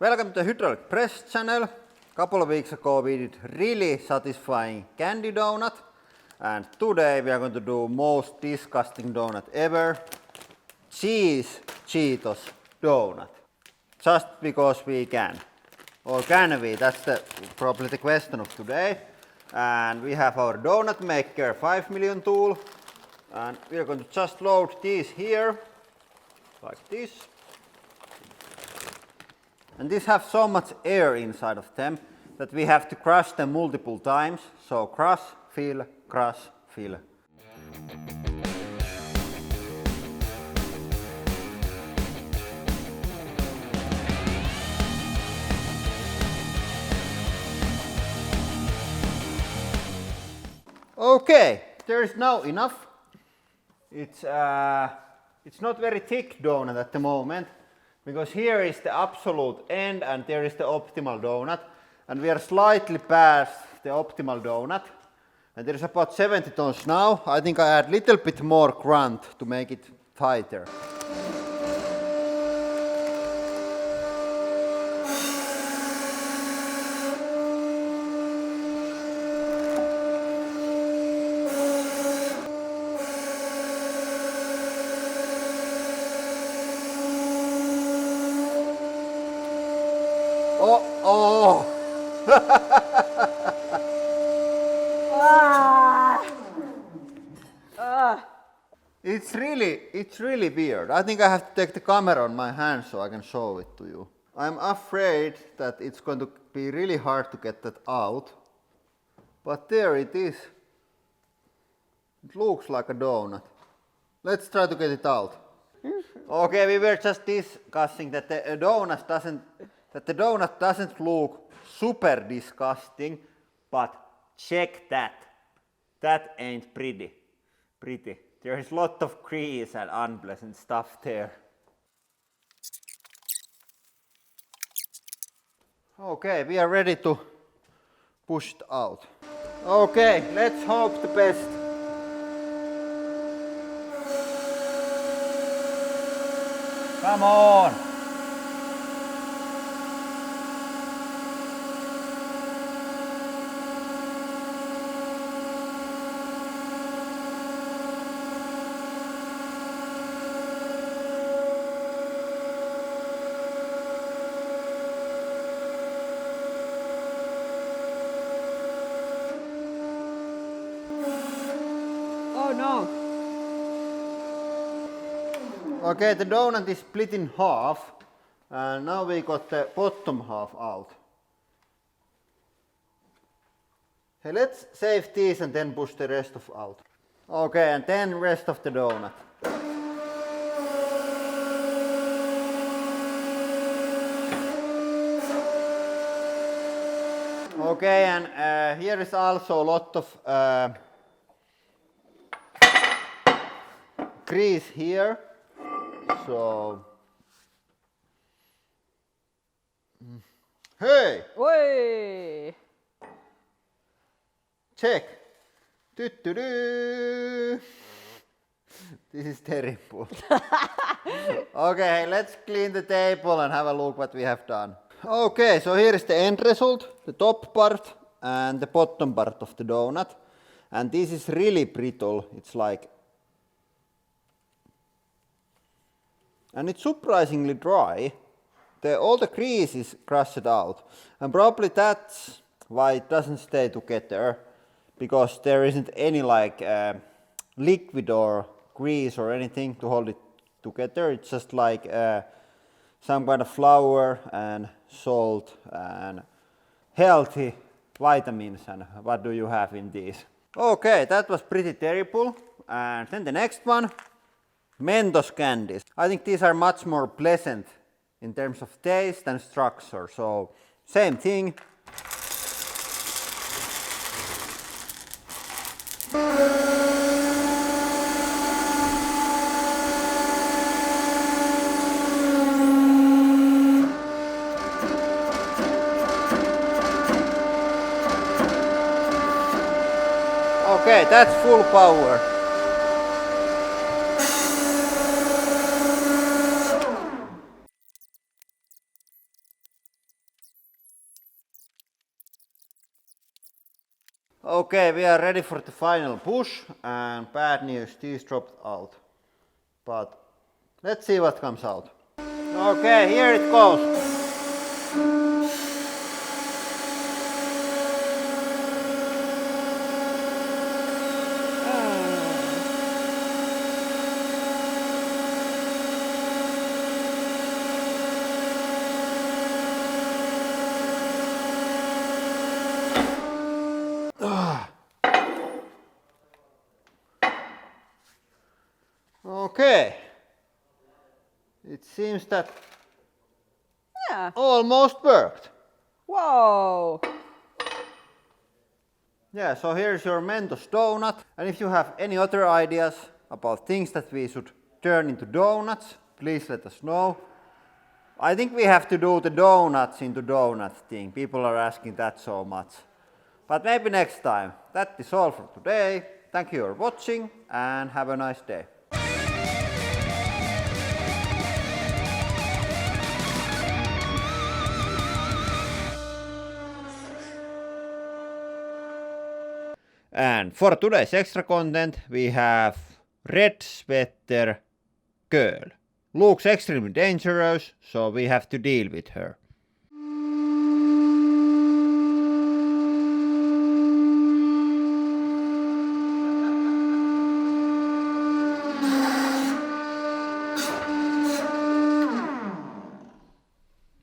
Welcome to the Hydraulic Press channel. A couple of weeks ago we did really satisfying candy donut, and today we are going to do most disgusting donut ever, cheese Cheetos donut. Just because we can. Or can we? That's probably the question of today. And we have our donut maker 5 million tool, and we are going to just load these here like this. And these have so much air inside of them that we have to crush them multiple times. So crush, fill, crush, fill. Okay, there is now enough. It's not very thick donut at the moment, because here is the absolute end and there is the optimal donut, and we are slightly past the optimal donut, and there is about 70 tons now. I think I add a little bit more grunt to make it tighter. Oh! It's really weird. I think I have to take the camera on my hand so I can show it to you. I'm afraid that it's going to be really hard to get that out. But there it is. It looks like a donut. Let's try to get it out. Okay, we were just discussing that the donut doesn't look super disgusting, but check that. That ain't pretty. There is a lot of grease and unpleasant stuff there. Okay, we are ready to push it out. Okay, let's hope the best. Come on! Oh no! Okay, the donut is split in half, and now we got the bottom half out. Hey, let's save these and then push the rest of out. Okay, and then rest of the donut. Okay, and here is also a lot of grease here. So, hey! Oi! Check! This is terrible. Okay, let's clean the table and have a look what we have done. Okay, so here is the end result, the top part and the bottom part of the donut. And this is really brittle. It's like, and it's surprisingly dry. All the grease is crushed out, and probably that's why it doesn't stay together, because there isn't any like liquid or grease or anything to hold it together. It's just like some kind of flour and salt and healthy vitamins, and what do you have in these? Okay, that was pretty terrible. And then the next one, mentos candies. I think these are much more pleasant in terms of taste and structure. So same thing. Okay, that's full power. Okay, we are ready for the final push, and bad news, these dropped out. But let's see what comes out. Okay, here it goes. Okay, it seems that Yeah. almost worked. Whoa. Yeah, so here's your Mentos donut. And if you have any other ideas about things that we should turn into donuts, please let us know. I think we have to do the donuts into donuts thing. People are asking that so much. But maybe next time. That is all for today. Thank you for watching and have a nice day. And for today's extra content, we have red sweater girl. Looks extremely dangerous, so we have to deal with her.